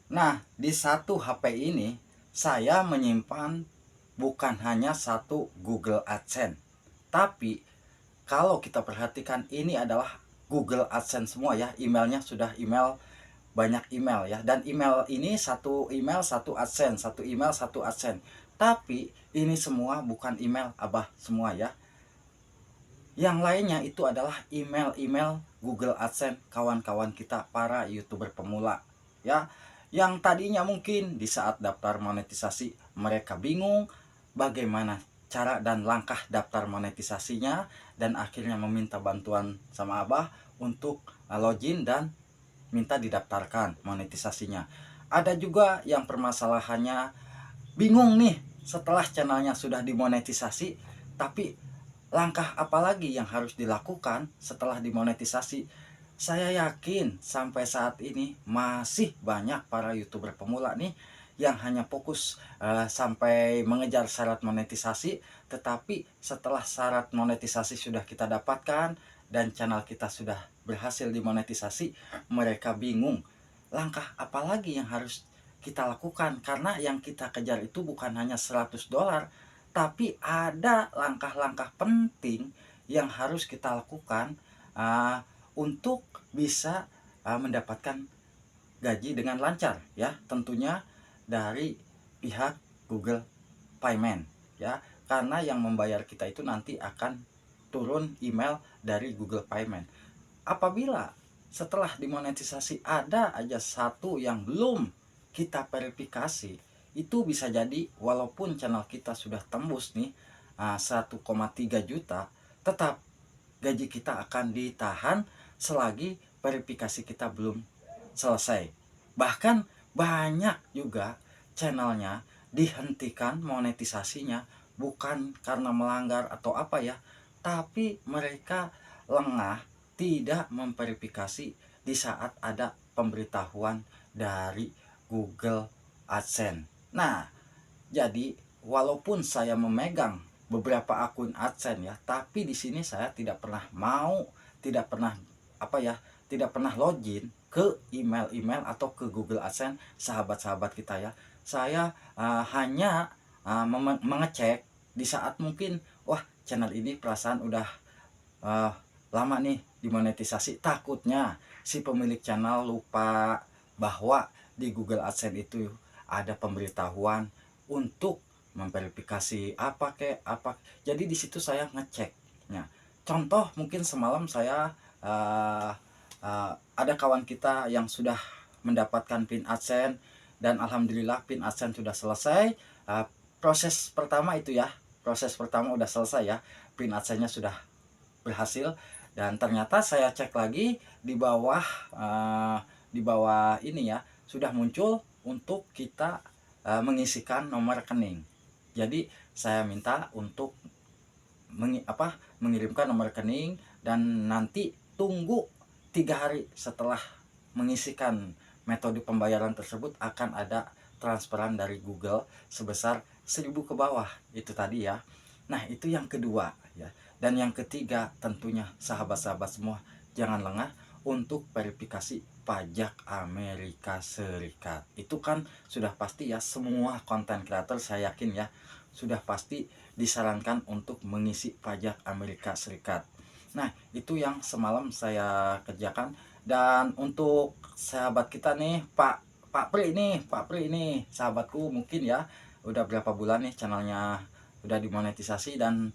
Nah, di satu HP ini saya menyimpan bukan hanya satu Google AdSense, tapi kalau kita perhatikan ini adalah Google AdSense semua ya, emailnya sudah email, banyak email ya, dan email ini satu email satu AdSense, satu email satu AdSense. Tapi ini semua bukan email Abah semua ya. Yang lainnya itu adalah email-email Google AdSense kawan-kawan kita para YouTuber pemula ya. Yang tadinya mungkin di saat daftar monetisasi mereka bingung bagaimana cara dan langkah daftar monetisasinya, dan akhirnya meminta bantuan sama Abah untuk login dan minta didaftarkan monetisasinya. Ada juga yang permasalahannya bingung nih setelah channelnya sudah dimonetisasi, tapi langkah apa lagi yang harus dilakukan setelah dimonetisasi. Saya yakin sampai saat ini masih banyak para YouTuber pemula nih yang hanya fokus sampai mengejar syarat monetisasi, tetapi setelah syarat monetisasi sudah kita dapatkan dan channel kita sudah berhasil dimonetisasi, mereka bingung langkah apa lagi yang harus kita lakukan, karena yang kita kejar itu bukan hanya $100, tapi ada langkah-langkah penting yang harus kita lakukan uh, untuk bisa mendapatkan gaji dengan lancar ya, tentunya dari pihak Google Payment ya, karena yang membayar kita itu nanti akan turun email dari Google Payment. Apabila setelah dimonetisasi ada aja satu yang belum kita verifikasi, itu bisa jadi walaupun channel kita sudah tembus nih 1,3 juta, tetap gaji kita akan ditahan selagi verifikasi kita belum selesai. Bahkan banyak juga channelnya dihentikan monetisasinya bukan karena melanggar atau apa ya, tapi mereka lengah tidak memverifikasi di saat ada pemberitahuan dari Google AdSense. Nah, jadi walaupun saya memegang beberapa akun AdSense ya, tapi di sini saya tidak pernah mau, tidak pernah apa ya, tidak pernah login ke email-email atau ke Google AdSense sahabat-sahabat kita ya. Saya hanya mengecek di saat mungkin wah channel ini perasaan udah uh, lama nih dimonetisasi, takutnya si pemilik channel lupa bahwa di Google AdSense itu ada pemberitahuan untuk memverifikasi apa kek apa. Jadi di situ saya ngeceknya. Contoh mungkin semalam saya ada kawan kita yang sudah mendapatkan PIN AdSense, dan alhamdulillah PIN AdSense sudah selesai. Proses pertama itu ya, proses pertama udah selesai ya, PIN AdSense-nya sudah berhasil. Dan ternyata saya cek lagi di bawah di bawah ini ya, sudah muncul untuk kita mengisikan nomor rekening. Jadi saya minta untuk mengirimkan nomor rekening, dan nanti tunggu 3 hari setelah mengisikan metode pembayaran tersebut akan ada transferan dari Google sebesar 1.000 ke bawah itu tadi ya. Nah itu yang kedua ya. Dan yang ketiga tentunya sahabat-sahabat semua, jangan lengah untuk verifikasi pajak Amerika Serikat. Itu kan sudah pasti ya, semua konten kreator saya yakin ya sudah pasti disarankan untuk mengisi pajak Amerika Serikat. Nah itu yang semalam saya kerjakan. Dan untuk sahabat kita nih Pak Pri ini sahabatku mungkin ya, udah berapa bulan nih channelnya udah dimonetisasi, dan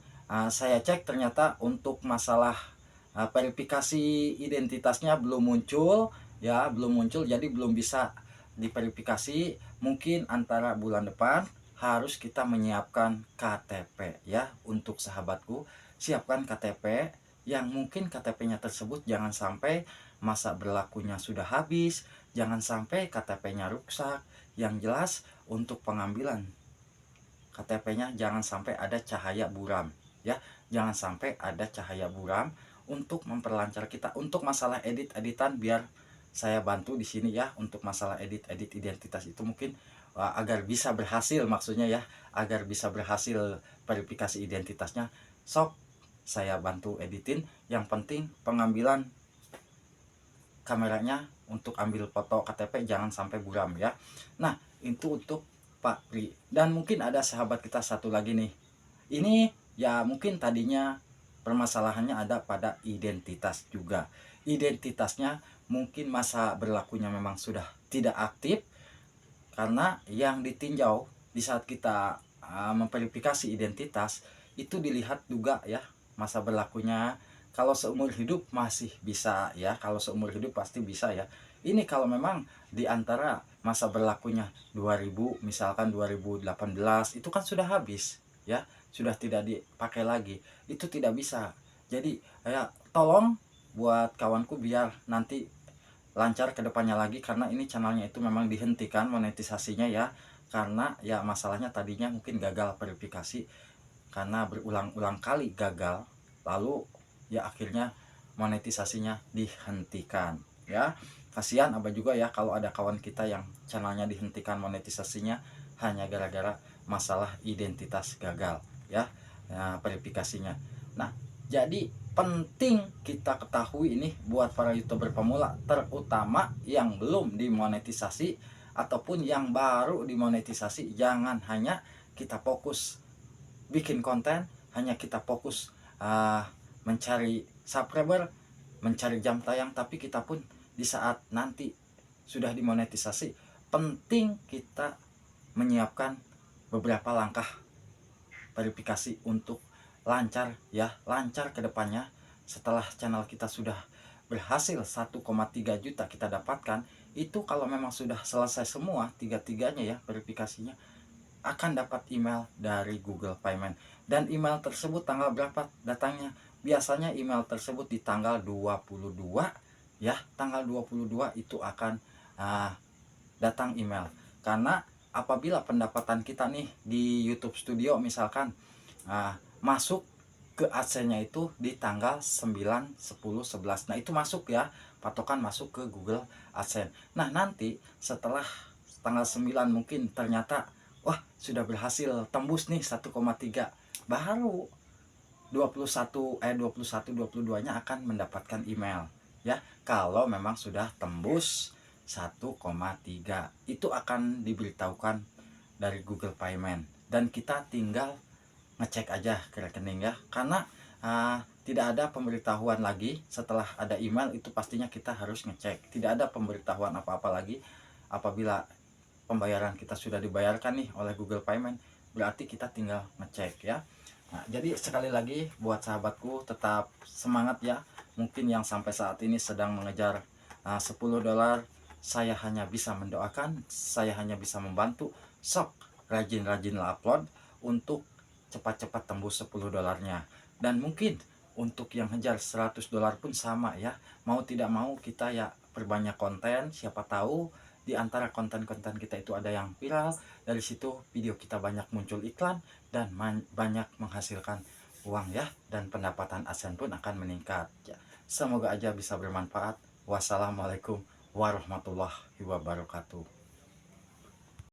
saya cek ternyata untuk masalah verifikasi identitasnya belum muncul ya, belum muncul, jadi belum bisa diverifikasi. Mungkin antara bulan depan harus kita menyiapkan KTP ya. Untuk sahabatku, siapkan KTP yang mungkin KTP-nya tersebut jangan sampai masa berlakunya sudah habis, jangan sampai KTP-nya rusak. Yang jelas untuk pengambilan KTP-nya jangan sampai ada cahaya buram ya, jangan sampai ada cahaya buram untuk memperlancar kita. Untuk masalah edit-editan biar saya bantu di sini ya, untuk masalah edit-edit identitas itu mungkin agar bisa berhasil, maksudnya ya, agar bisa berhasil verifikasi identitasnya, sok saya bantu editin. Yang penting pengambilan kameranya untuk ambil foto KTP jangan sampai buram ya. Nah, itu untuk Pak Pri. Dan mungkin ada sahabat kita satu lagi nih. Ini ya mungkin tadinya permasalahannya ada pada identitas juga. Identitasnya mungkin masa berlakunya memang sudah tidak aktif, karena yang ditinjau di saat kita memverifikasi identitas itu dilihat juga ya masa berlakunya. Kalau seumur hidup masih bisa ya, kalau seumur hidup pasti bisa ya. Ini kalau memang di antara masa berlakunya 2000 misalkan 2018 itu kan sudah habis ya, sudah tidak dipakai lagi, itu tidak bisa. Jadi ya tolong buat kawanku biar nanti lancar ke depannya lagi, karena ini channelnya itu memang dihentikan monetisasinya ya, karena ya masalahnya tadinya mungkin gagal verifikasi karena berulang-ulang kali gagal, lalu ya akhirnya monetisasinya dihentikan ya. Kasihan Abah juga ya kalau ada kawan kita yang channelnya dihentikan monetisasinya hanya gara-gara masalah identitas gagal ya, ya verifikasinya. Nah, jadi penting kita ketahui ini buat para youtuber pemula, terutama yang belum dimonetisasi ataupun yang baru dimonetisasi. Jangan hanya kita fokus bikin konten, hanya kita fokus mencari subscriber, mencari jam tayang, tapi kita pun di saat nanti sudah dimonetisasi, penting kita menyiapkan beberapa langkah verifikasi untuk lancar ya, lancar ke depannya. Setelah channel kita sudah berhasil 1,3 juta kita dapatkan, itu kalau memang sudah selesai semua tiga-tiganya ya verifikasinya, akan dapat email dari Google Payment. Dan email tersebut tanggal berapa datangnya? Biasanya email tersebut di tanggal 22 ya, tanggal 22 itu akan datang email. Karena apabila pendapatan kita nih di YouTube Studio misalkan masuk ke AdSense-nya itu di tanggal 9, 10, 11. Nah, itu masuk ya, patokan masuk ke Google AdSense. Nah, nanti setelah tanggal 9 mungkin ternyata wah, sudah berhasil tembus nih 1,3, baru 22-nya akan mendapatkan email ya. Kalau memang sudah tembus 1,3 itu akan diberitahukan dari Google Payment, dan kita tinggal ngecek aja ke rekening ya. Karena tidak ada pemberitahuan lagi setelah ada email, itu pastinya kita harus ngecek. Tidak ada pemberitahuan apa-apa lagi apabila pembayaran kita sudah dibayarkan nih oleh Google Payment, berarti kita tinggal ngecek ya. Nah, jadi sekali lagi buat sahabatku tetap semangat ya. Mungkin yang sampai saat ini sedang mengejar $10, saya hanya bisa mendoakan, saya hanya bisa membantu. Sok rajin-rajinlah upload untuk cepat-cepat tembus $10-nya. Dan mungkin untuk yang ngejar $100 pun sama ya. Mau tidak mau kita ya perbanyak konten, siapa tahu di antara konten-konten kita itu ada yang viral, dari situ video kita banyak muncul iklan dan banyak menghasilkan uang ya, dan pendapatan AdSense pun akan meningkat ya. Semoga aja bisa bermanfaat. Wassalamualaikum warahmatullahi wabarakatuh.